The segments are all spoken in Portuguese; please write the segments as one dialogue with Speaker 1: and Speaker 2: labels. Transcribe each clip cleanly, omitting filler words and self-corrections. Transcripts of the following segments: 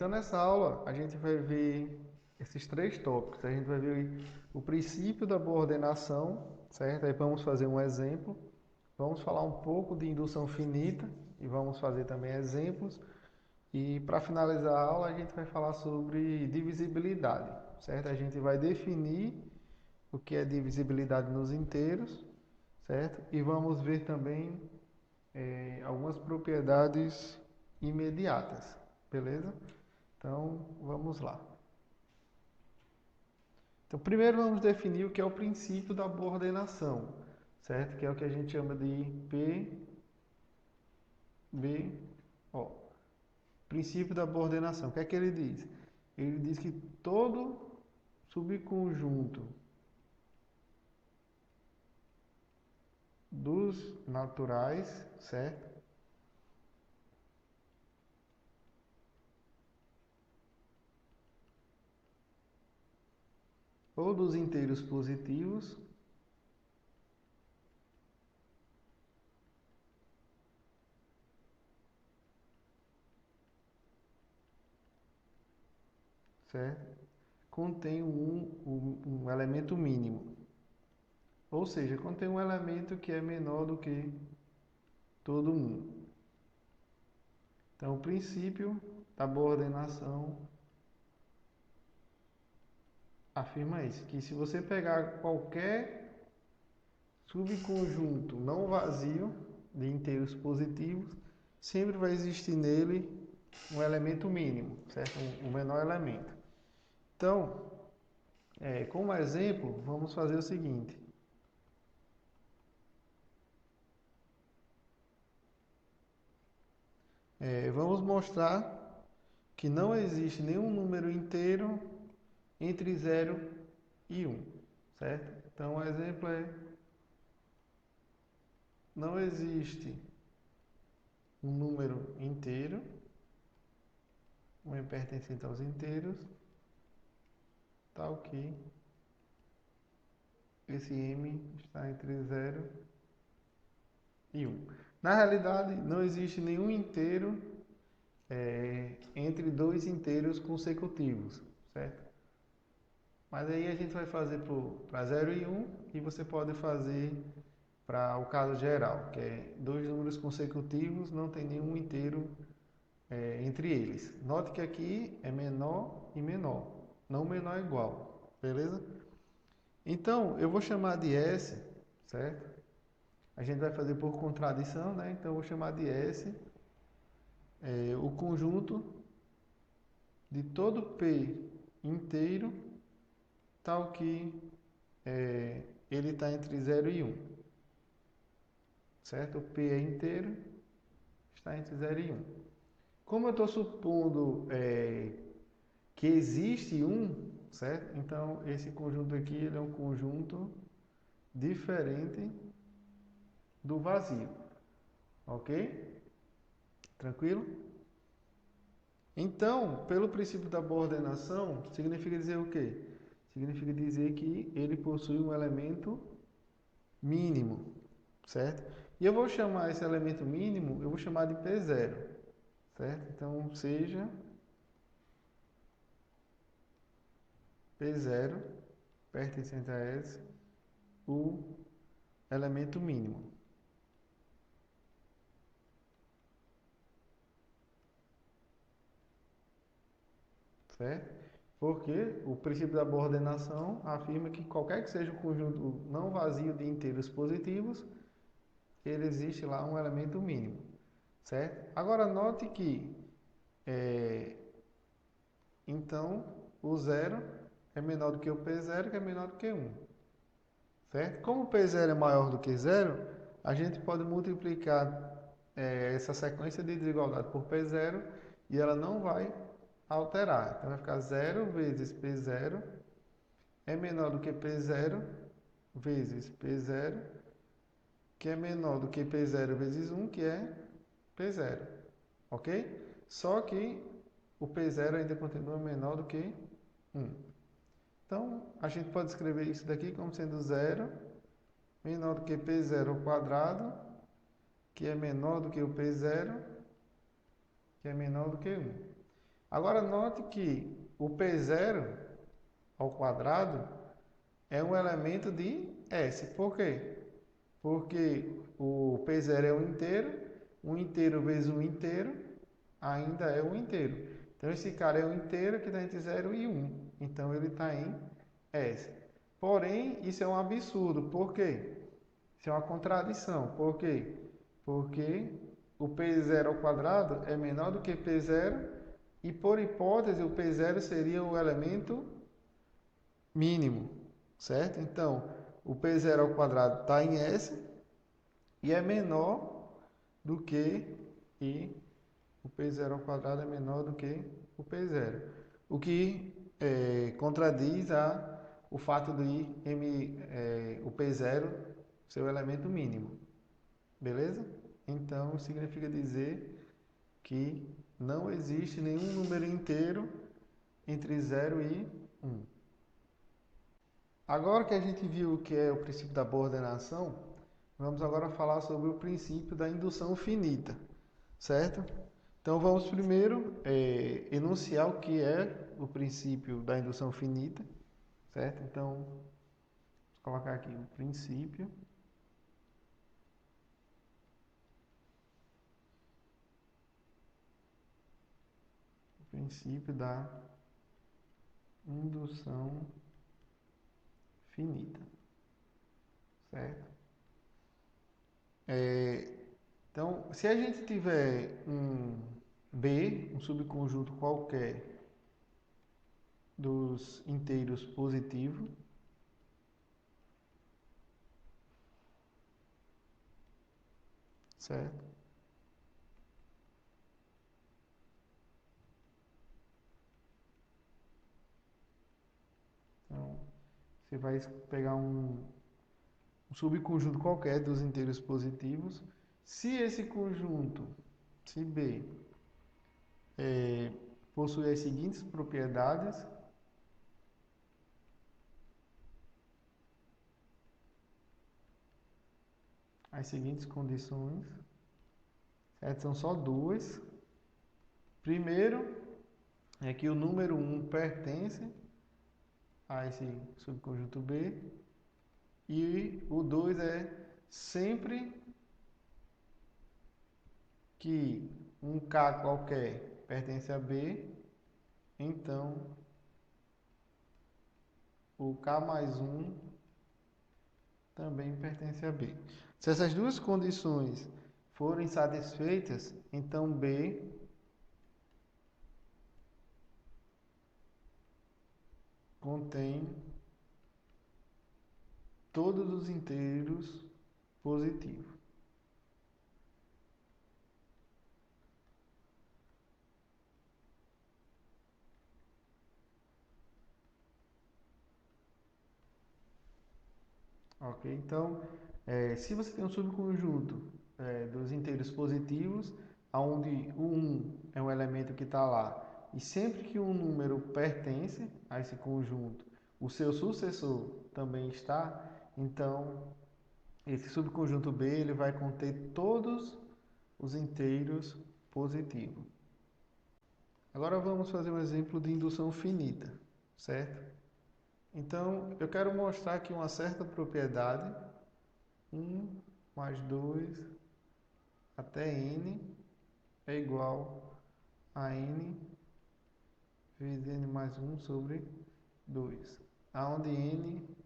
Speaker 1: Então, nessa aula, a gente vai ver esses três tópicos. A gente vai ver o princípio da boa ordenação, certo? Aí vamos fazer um exemplo. Vamos falar um pouco de indução finita e vamos fazer também exemplos. E para finalizar a aula, a gente vai falar sobre divisibilidade, certo? A gente vai definir o que é divisibilidade nos inteiros, certo? E vamos ver também algumas propriedades imediatas, beleza? Então, vamos lá. Então, primeiro vamos definir o que é o princípio da boa ordenação, certo? Que é o que a gente chama de PBO. Princípio da boa ordenação. O que é que ele diz? Ele diz que todo subconjunto dos naturais, certo? Ou dos inteiros positivos, certo? Contém um elemento mínimo. Ou seja, contém um elemento que é menor do que todo mundo. Então, o princípio da boa ordenação afirma isso, que se você pegar qualquer subconjunto não vazio de inteiros positivos, sempre vai existir nele um elemento mínimo, certo? Um menor elemento. Então, como exemplo, vamos fazer o seguinte. Vamos mostrar que não existe nenhum número inteiro entre 0 e 1, certo? Então, o exemplo é: não existe um número inteiro, um m pertencente aos inteiros, tal que esse m está entre 0 e 1. Na realidade, não existe nenhum inteiro entre dois inteiros consecutivos, certo? Mas aí a gente vai fazer para 0 e 1 e você pode fazer para o caso geral, que é dois números consecutivos, não tem nenhum inteiro entre eles. Note que aqui é menor e menor, não menor é igual, beleza? Então, eu vou chamar de S, certo? A gente vai fazer por contradição, né? Então, eu vou chamar de S o conjunto de todo P inteiro, tal que ele está entre 0 e 1, certo? O P é inteiro, está entre 0 e 1. Como eu estou supondo que existe um, certo? Então, esse conjunto aqui ele é um conjunto diferente do vazio, ok? Tranquilo? Então, pelo princípio da boa ordenação, significa dizer o quê? Significa dizer que ele possui um elemento mínimo, certo? E eu vou chamar esse elemento mínimo, eu vou chamar de P0, certo? Então, seja P0 pertencente a S o elemento mínimo, certo? Porque o princípio da boa ordenação afirma que qualquer que seja o conjunto não vazio de inteiros positivos, ele existe lá um elemento mínimo, certo? Agora note que então o zero é menor do que o P0, que é menor do que 1, certo? Como o P0 é maior do que zero, a gente pode multiplicar essa sequência de desigualdade por P0 e ela não vai alterar. Então vai ficar 0 vezes P0 é menor do que P0 vezes P0, que é menor do que P0 vezes 1, que é P0. Ok? Só que o P0 ainda continua menor do que 1. Então, a gente pode escrever isso daqui como sendo 0 menor do que P0 ao quadrado, que é menor do que o P0, que é menor do que 1. Agora note que o P0 ao quadrado é um elemento de S. Por quê? Porque o P0 é um inteiro vezes um inteiro ainda é um inteiro. Então esse cara é um inteiro que está entre 0 e 1. Então ele está em S. Porém, isso é um absurdo. Por quê? Isso é uma contradição. Por quê? Porque o P0 ao quadrado é menor do que P0 e, por hipótese, o P0 seria o elemento mínimo, certo? Então, o P0 ao quadrado está em S e é menor do que e o P0 ao quadrado é menor do que o P0. O que contradiz o fato de o P0 ser o elemento mínimo. Beleza? Então, significa dizer que não existe nenhum número inteiro entre 0 e 1. Agora que a gente viu o que é o princípio da coordenação, vamos agora falar sobre o princípio da indução finita, certo? Então vamos primeiro enunciar o que é o princípio da indução finita, certo? Então, vou colocar aqui o princípio da indução finita, certo? Então, se a gente tiver um B, um subconjunto qualquer dos inteiros positivos, certo? Então, você vai pegar um subconjunto qualquer dos inteiros positivos. Se esse conjunto, se B, possui as seguintes propriedades, as seguintes condições, certo? São só duas. Primeiro, é que o número 1 pertence a esse subconjunto B. E o 2 é sempre que um K qualquer pertence a B, então o K mais 1 também pertence a B. Se essas duas condições forem satisfeitas, então B contém todos os inteiros positivos. Ok? Então, se você tem um subconjunto dos inteiros positivos, onde o 1 é um elemento que está lá, e sempre que um número pertence a esse conjunto, o seu sucessor também está, então esse subconjunto B ele vai conter todos os inteiros positivos. Agora vamos fazer um exemplo de indução finita, certo? Então, eu quero mostrar aqui uma certa propriedade, 1 mais 2 até n é igual a n vezes n mais 1 sobre 2, onde n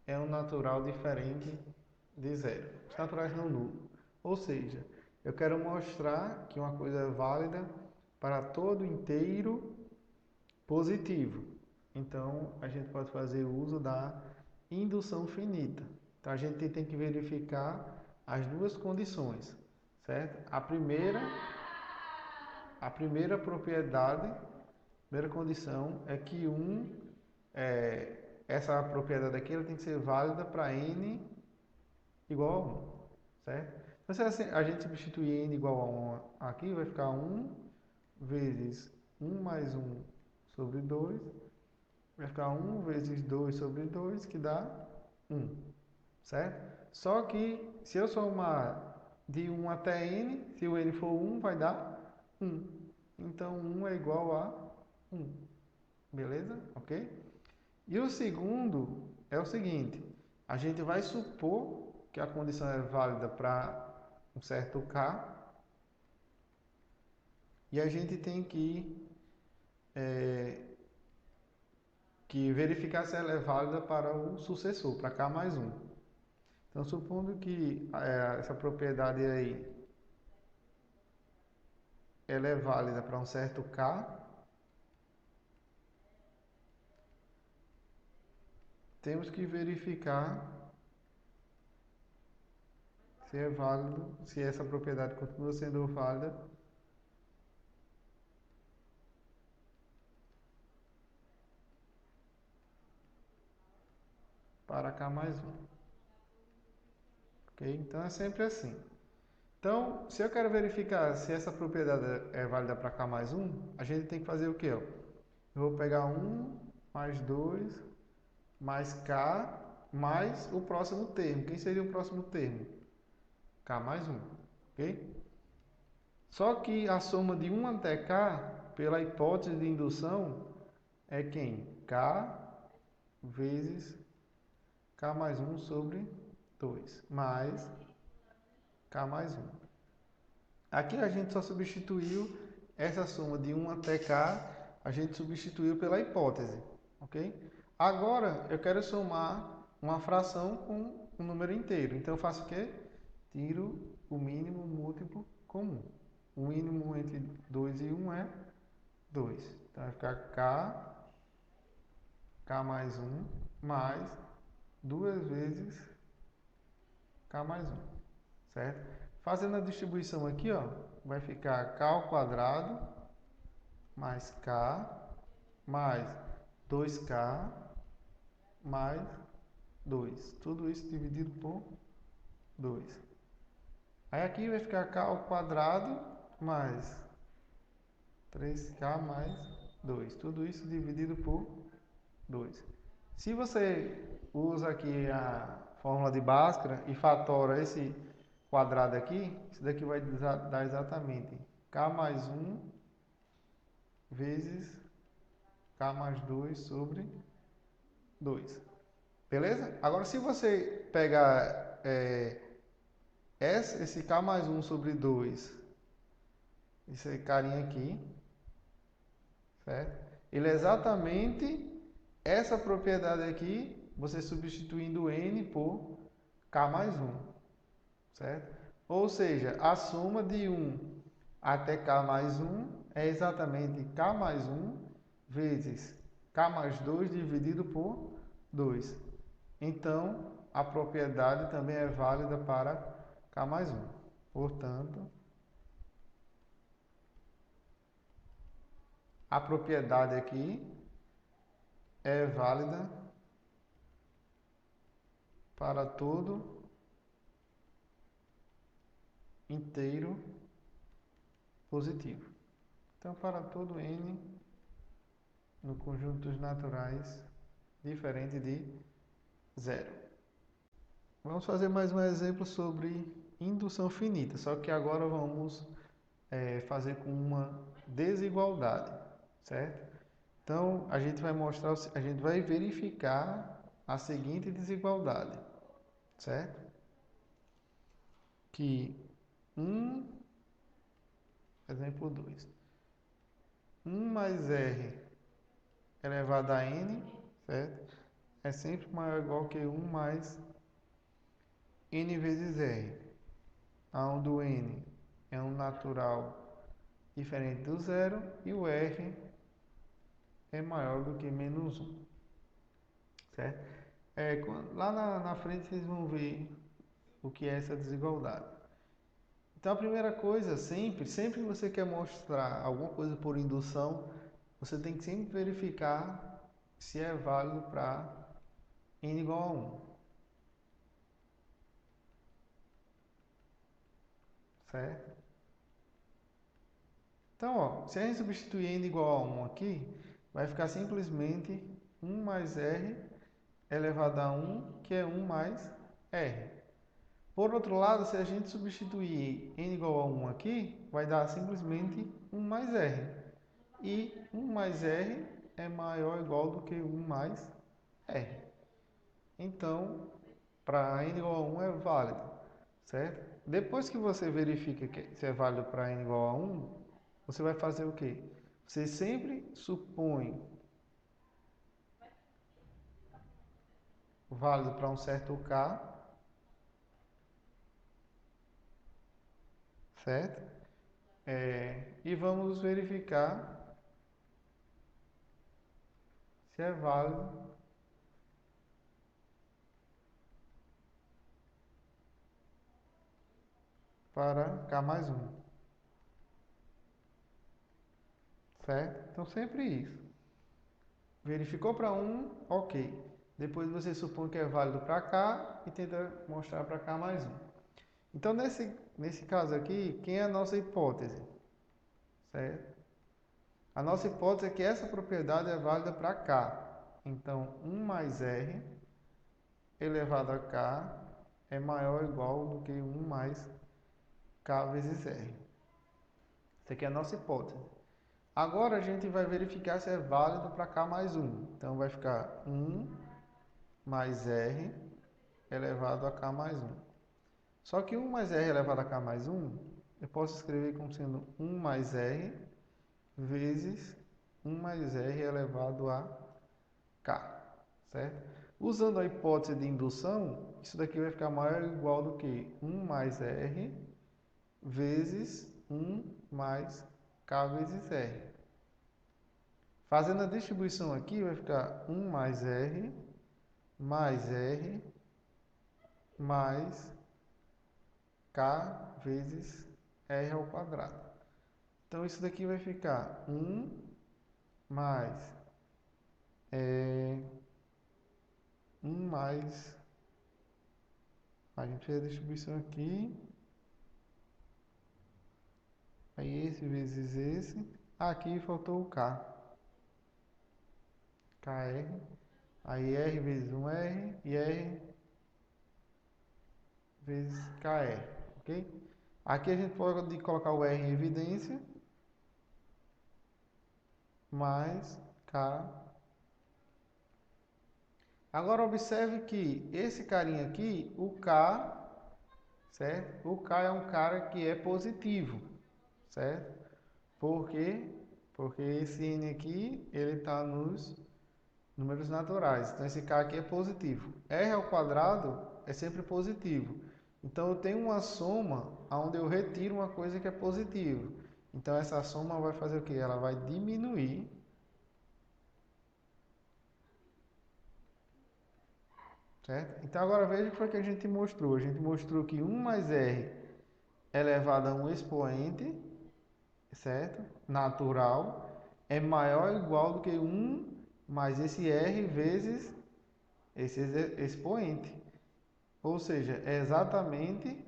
Speaker 1: é um natural diferente de zero. Os naturais não nulos. Ou seja, eu quero mostrar que uma coisa é válida para todo inteiro positivo. Então, a gente pode fazer uso da indução finita. Então, a gente tem que verificar as duas condições, certo? A primeira propriedade, a primeira condição é que essa propriedade aqui ela tem que ser válida para n igual a 1, certo? Então, se assim, a gente substituir n igual a 1 aqui, vai ficar 1 vezes 1 mais 1 sobre 2, vai ficar 1 vezes 2 sobre 2, que dá 1, certo? Só que, se eu somar de 1 até n, se o n for 1, vai dar 1. Então 1 é igual a 1. Beleza? Ok? E o segundo é o seguinte: a gente vai supor que a condição é válida para um certo K e a gente tem que verificar se ela é válida para o sucessor, para K mais 1. Então, supondo que essa propriedade aí ela é válida para um certo K, temos que verificar se é válido, se essa propriedade continua sendo válida para K mais 1. Ok? Então, é sempre assim. Então, se eu quero verificar se essa propriedade é válida para K mais 1, a gente tem que fazer o quê? Ó? Eu vou pegar 1 mais 2 mais K mais o próximo termo. Quem seria o próximo termo? K mais 1. Ok? Só que a soma de 1 até K, pela hipótese de indução, é quem? K vezes K mais 1 sobre 2, mais K mais 1. Aqui a gente só substituiu essa soma de 1 até K, a gente substituiu pela hipótese, ok? Agora eu quero somar uma fração com um número inteiro. Então eu faço o quê? Tiro o mínimo múltiplo comum. O mínimo entre 2 e 1 é 2. Então vai ficar K mais 1, mais 2 vezes K mais 1, certo? Fazendo a distribuição aqui, ó, vai ficar K ao quadrado mais K mais 2K mais 2. Tudo isso dividido por 2. Aí aqui vai ficar K ao quadrado mais 3K mais 2. Tudo isso dividido por 2. Se você usa aqui a fórmula de Bhaskara e fatora esse quadrado aqui, isso daqui vai dar exatamente K mais 1 vezes K mais 2 sobre 2. Beleza? Agora, se você pegar esse K mais 1 sobre 2, esse carinha aqui, certo? Ele é exatamente essa propriedade aqui, você substituindo N por K mais 1, certo? Ou seja, a soma de 1 até K mais 1 é exatamente K mais 1 vezes K mais 2 dividido por 2. Então, a propriedade também é válida para K mais 1. Portanto, a propriedade aqui é válida para todo inteiro positivo. Então, para todo n no conjunto dos naturais diferente de 0. Vamos fazer mais um exemplo sobre indução finita, só que agora vamos fazer com uma desigualdade, certo? Então, a gente vai mostrar, a gente vai verificar a seguinte desigualdade, certo? Que exemplo 2, 1 mais R elevado a N, certo? É sempre maior ou igual que 1 mais N vezes R, onde o N é um natural diferente do zero e o R é maior do que menos 1, certo? Lá na frente vocês vão ver o que é essa desigualdade. Então a primeira coisa, sempre que você quer mostrar alguma coisa por indução, você tem que sempre verificar se é válido para n igual a 1, certo? Então, ó, se a gente substituir n igual a 1 aqui, vai ficar simplesmente 1 mais r elevado a 1, que é 1 mais r. Por outro lado, se a gente substituir n igual a 1 aqui, vai dar simplesmente 1 mais R. E 1 mais R é maior ou igual do que 1 mais R. Então, para n igual a 1 é válido, certo? Depois que você verifica que se é válido para n igual a 1, você vai fazer o quê? Você sempre supõe válido para um certo k, certo? E vamos verificar se é válido para k mais 1, certo? Então, sempre isso. Verificou para 1, ok. Depois você supõe que é válido para k e tenta mostrar para k mais 1. Então, nesse caso aqui, quem é a nossa hipótese? Certo? A nossa hipótese é que essa propriedade é válida para k. Então, 1 mais r elevado a k é maior ou igual do que 1 mais k vezes r. Essa aqui é a nossa hipótese. Agora a gente vai verificar se é válido para k mais 1. Então vai ficar 1 mais r elevado a k mais 1. Só que 1 mais r elevado a k mais 1, eu posso escrever como sendo 1 mais r vezes 1 mais r elevado a k, certo? Usando a hipótese de indução, isso daqui vai ficar maior ou igual do que 1 mais r vezes 1 mais k vezes r. Fazendo a distribuição aqui, vai ficar 1 mais r mais k vezes r ao quadrado. Então, isso daqui vai ficar 1 mais 1 mais... A gente fez a distribuição aqui. Aí esse vezes esse. Aqui faltou o k. KR. Aí R vezes 1R e R vezes KR. Ok? Aqui a gente pode colocar o R em evidência. Mais K. Agora observe que esse carinha aqui, o K, certo? O K é um cara que é positivo, certo? Por quê? Porque esse N aqui, ele está nos números naturais. Então esse K aqui é positivo. R ao quadrado é sempre positivo. Então eu tenho uma soma onde eu retiro uma coisa que é positiva. Então essa soma vai fazer o quê? Ela vai diminuir. Certo? Então agora veja o que foi que a gente mostrou. A gente mostrou que 1 mais r elevado a um expoente, certo? Natural, é maior ou igual do que 1 mais esse r vezes esse expoente. Ou seja, é exatamente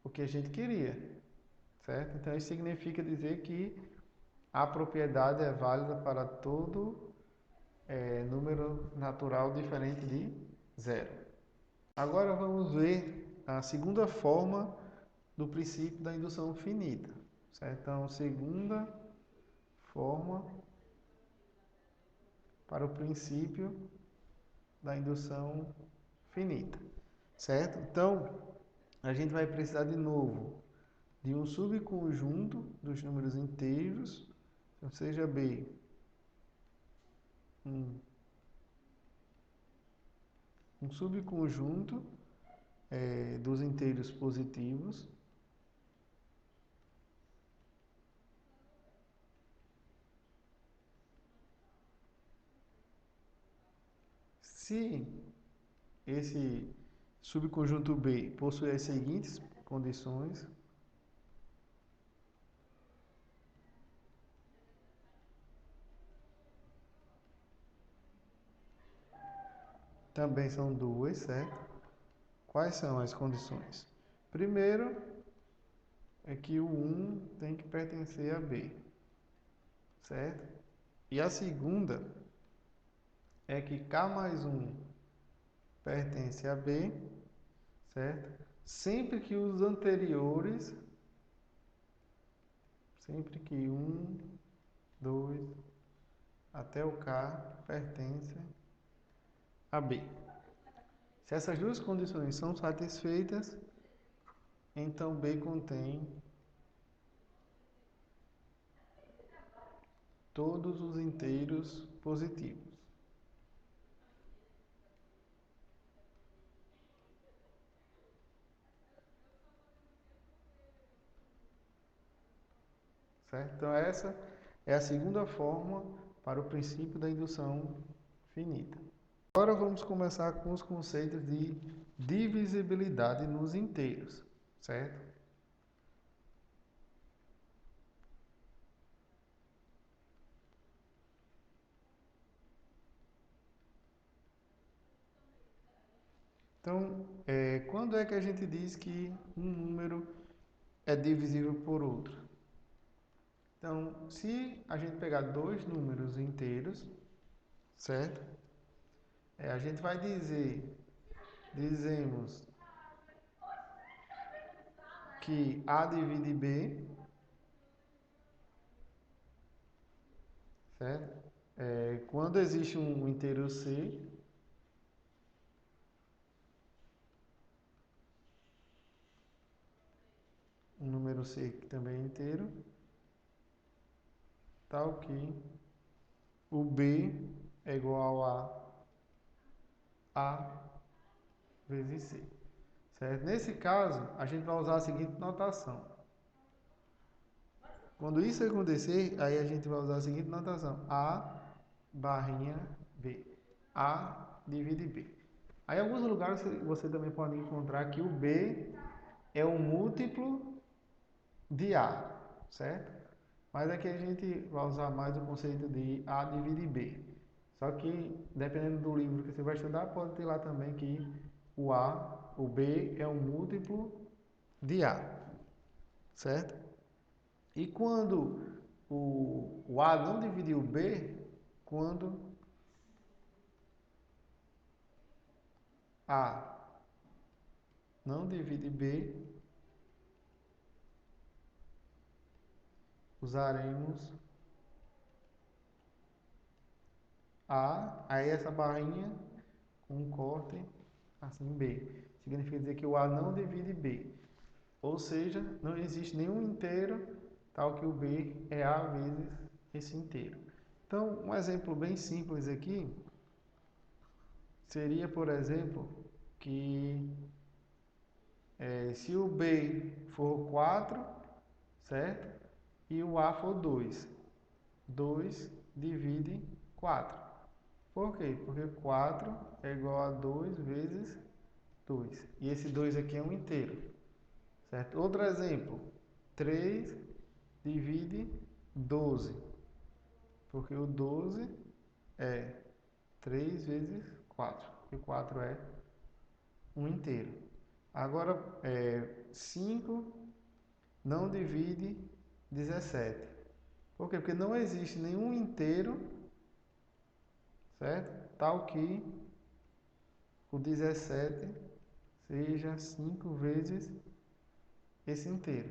Speaker 1: o que a gente queria. Certo? Então isso significa dizer que a propriedade é válida para todo número natural diferente de zero. Agora vamos ver a segunda forma do princípio da indução finita. Certo? Então, segunda forma para o princípio da indução finita. Certo? Então, a gente vai precisar de novo de um subconjunto dos números inteiros, então seja B um subconjunto dos inteiros positivos, se esse subconjunto B possui as seguintes condições. Também são duas, certo? Quais são as condições? Primeiro é que o 1 tem que pertencer a B, certo? E a segunda é que K mais 1 pertence a B, certo? Sempre que os anteriores sempre que 1, 2, até o K pertence a B. Se essas duas condições são satisfeitas, então B contém todos os inteiros positivos. Certo? Então essa é a segunda forma para o princípio da indução finita. Agora vamos começar com os conceitos de divisibilidade nos inteiros, certo? Então, quando é que a gente diz que um número é divisível por outro? Então, se a gente pegar dois números inteiros, certo? A gente vai dizemos que A divide B, certo? Quando existe um inteiro C, um número C que também é inteiro, tal que o B é igual a vezes C. Certo? Nesse caso, a gente vai usar a seguinte notação. Quando isso acontecer, aí a gente vai usar a seguinte notação. A barrinha B. A divide B. Aí em alguns lugares você também pode encontrar que o B é um múltiplo de A, certo? Mas aqui a gente vai usar mais o conceito de A divide B. Só que, dependendo do livro que você vai estudar, pode ter lá também que o B é um múltiplo de A, certo? E quando o A não divide o B, quando A não divide B, usaremos aí essa barrinha com um corte assim B. Significa dizer que o A não divide B. Ou seja, não existe nenhum inteiro tal que o B é A vezes esse inteiro. Então, um exemplo bem simples aqui seria, por exemplo, que se o B for 4, certo? E o A for 2. 2 divide 4. Por quê? Porque 4 é igual a 2 vezes 2. E esse 2 aqui é um inteiro. Certo? Outro exemplo. 3 divide 12. Porque o 12 é 3 vezes 4. Porque 4 é um inteiro. Agora, 5 não divide 17. Por quê? Porque não existe nenhum inteiro, certo? Tal que o 17 seja 5 vezes esse inteiro.